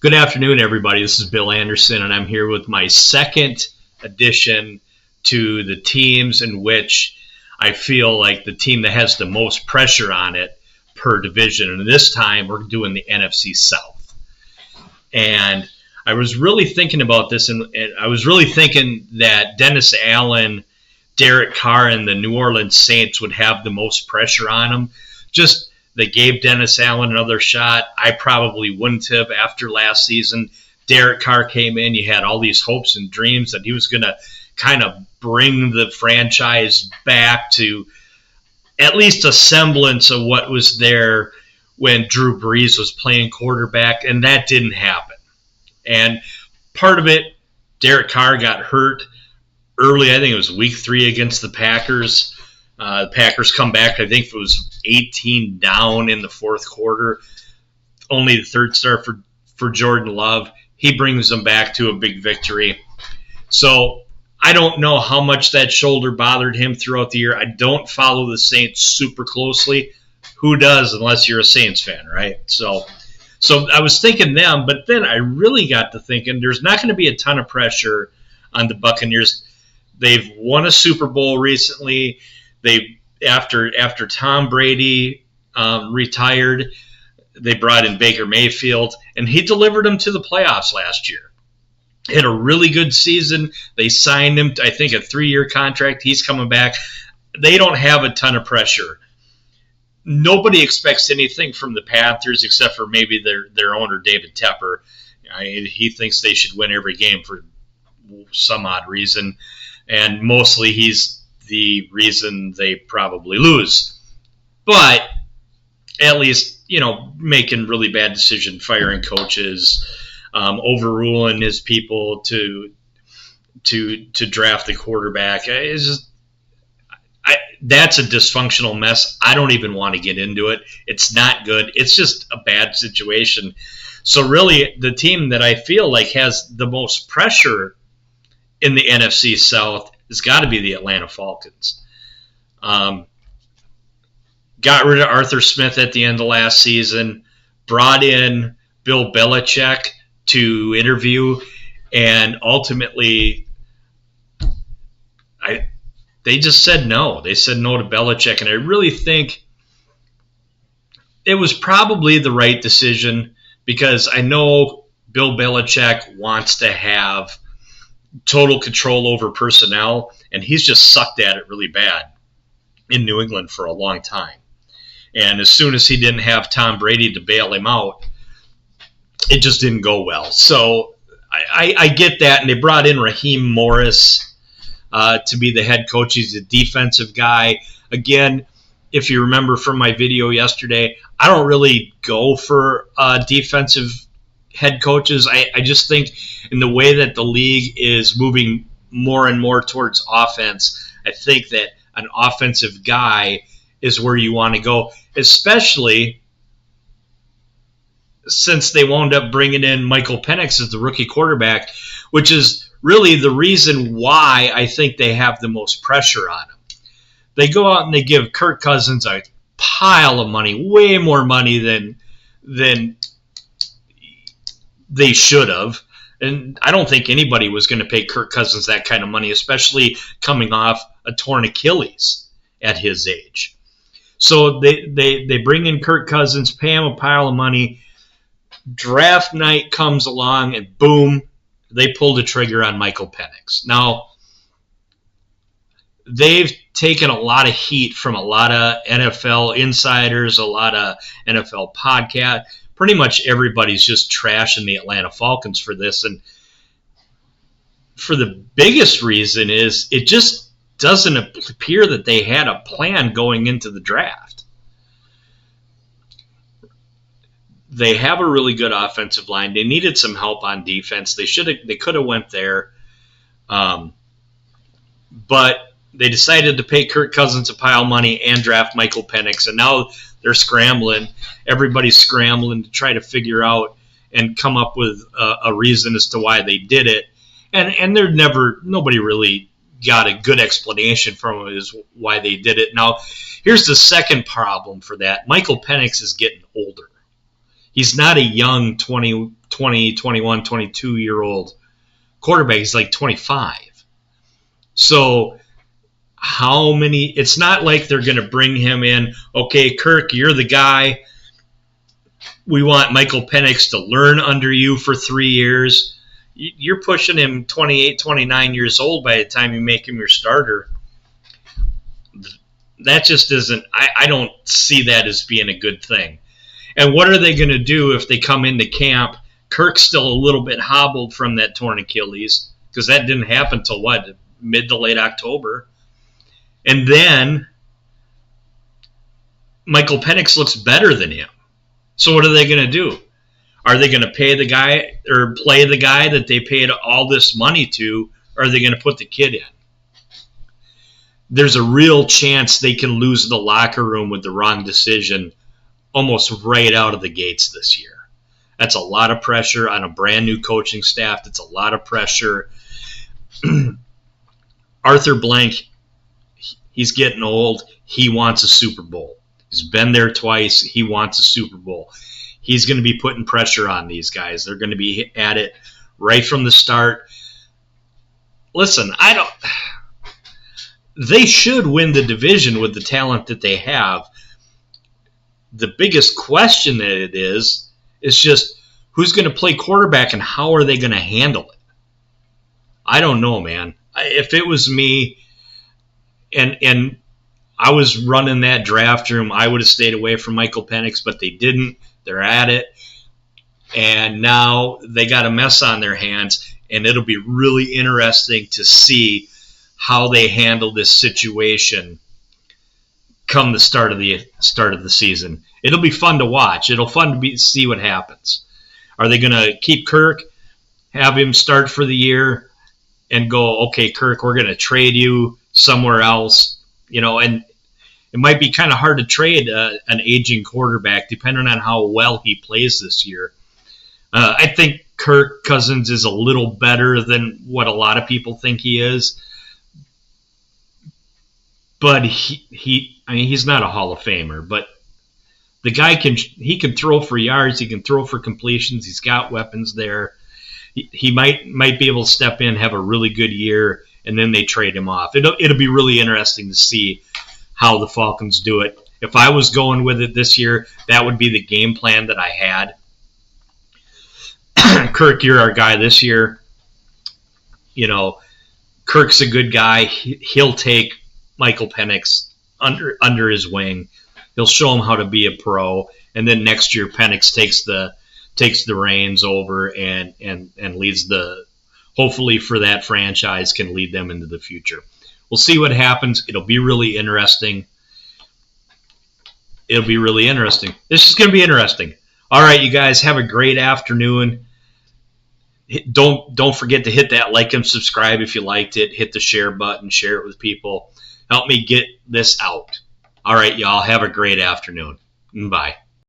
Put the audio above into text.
Good afternoon, everybody. This is Bill Anderson, and I'm here with my second addition to the teams in which I feel like the team that has the most pressure on it per division. And this time, we're doing the NFC South. And I was really thinking about this, and I was really thinking that Dennis Allen, Derek Carr, and the New Orleans Saints would have the most pressure on them. Just they gave Dennis Allen another shot. I probably wouldn't have after last season. Derek Carr came in. You had all these hopes and dreams that he was going to kind of bring the franchise back to at least a semblance of what was there when Drew Brees was playing quarterback, and that didn't happen. And part of it, Derek Carr got hurt early. I think it was week 3 against the Packers. The Packers come back, I think it was 18 down in the fourth quarter. Only the third start for Jordan Love. He brings them back to a big victory. So I don't know how much that shoulder bothered him throughout the year. I don't follow the Saints super closely. Who does unless you're a Saints fan, right? So I was thinking them, but then I really got to thinking there's not going to be a ton of pressure on the Buccaneers. They've won a Super Bowl recently. They after Tom Brady retired, they brought in Baker Mayfield, and he delivered them to the playoffs last year. Had a really good season. They signed him, I think, a 3-year contract. He's coming back. They don't have a ton of pressure. Nobody expects anything from the Panthers except for maybe their owner, David Tepper. He thinks they should win every game for some odd reason, and mostly he's the reason they probably lose. But at least, making really bad decisions, firing coaches, overruling his people to draft the quarterback. That's a dysfunctional mess. I don't even want to get into it. It's not good. It's just a bad situation. So really, the team that I feel like has the most pressure in the NFC South has got to be the Atlanta Falcons. Got rid of Arthur Smith at the end of last season, brought in Bill Belichick to interview, and ultimately they just said no. They said no to Belichick, and I really think it was probably the right decision because I know Bill Belichick wants to have total control over personnel, and he's just sucked at it really bad in New England for a long time. And as soon as he didn't have Tom Brady to bail him out, it just didn't go well. So I get that, and they brought in Raheem Morris to be the head coach. He's a defensive guy. Again, if you remember from my video yesterday, I don't really go for defensive head coaches. I just think in the way that the league is moving more and more towards offense, I think that an offensive guy is where you want to go, especially since they wound up bringing in Michael Penix as the rookie quarterback, which is really the reason why I think they have the most pressure on him. They go out and they give Kirk Cousins a pile of money, way more money than they should have. And I don't think anybody was going to pay Kirk Cousins that kind of money, especially coming off a torn Achilles at his age. So they bring in Kirk Cousins, pay him a pile of money. Draft night comes along, and boom, they pull the trigger on Michael Penix. Now, they've taken a lot of heat from a lot of NFL insiders, a lot of NFL podcasts. Pretty much everybody's just trashing the Atlanta Falcons for this. And for the biggest reason is it just doesn't appear that they had a plan going into the draft. They have a really good offensive line. They needed some help on defense. They could have went there. But they decided to pay Kirk Cousins a pile of money and draft Michael Penix, and now they're scrambling. Everybody's scrambling to try to figure out and come up with a reason as to why they did it. And nobody really got a good explanation from it as why they did it. Now, here's the second problem for that. Michael Penix is getting older. He's not a young 20, 20, 21, 22-year-old quarterback. He's like 25. So how many? It's not like they're going to bring him in. Okay, Kirk, you're the guy. We want Michael Penix to learn under you for 3 years. You're pushing him 28, 29 years old by the time you make him your starter. That just isn't, I don't see that as being a good thing. And what are they going to do if they come into camp? Kirk's still a little bit hobbled from that torn Achilles, because that didn't happen until what, mid to late October. And then Michael Penix looks better than him. So what are they going to do? Are they going to pay the guy or play the guy that they paid all this money to, or are they going to put the kid in? There's a real chance they can lose the locker room with the wrong decision almost right out of the gates this year. That's a lot of pressure on a brand new coaching staff. That's a lot of pressure. Arthur Blank, he's getting old. He wants a Super Bowl. He's been there twice. He wants a Super Bowl. He's going to be putting pressure on these guys. They're going to be at it right from the start. Listen, they should win the division with the talent that they have. The biggest question that it is just who's going to play quarterback and how are they going to handle it? I don't know, man. If it was me and I was running that draft room, I would have stayed away from Michael Penix, but they didn't. They're at it. And now they got a mess on their hands, and it'll be really interesting to see how they handle this situation come the start of the season. It'll be fun to watch. It'll fun to see what happens. Are they going to keep Kirk, have him start for the year, and go, okay, Kirk, we're going to trade you somewhere else, and it might be kind of hard to trade an aging quarterback depending on how well he plays this year. I think Kirk Cousins is a little better than what a lot of people think he is, but he's not a Hall of Famer. But the guy can throw for yards, he can throw for completions, he's got weapons there. He might be able to step in, have a really good year, and then they trade him off. It'll be really interesting to see how the Falcons do it. If I was going with it this year, that would be the game plan that I had. Kirk, you're our guy this year. Kirk's a good guy. He'll take Michael Penix under his wing. He'll show him how to be a pro, and then next year Penix takes the reins over and leads hopefully for that franchise, can lead them into the future. We'll see what happens. It'll be really interesting. This is going to be interesting. All right, you guys, have a great afternoon. Don't forget to hit that like and subscribe if you liked it. Hit the share button. Share it with people. Help me get this out. All right, y'all, have a great afternoon. Bye.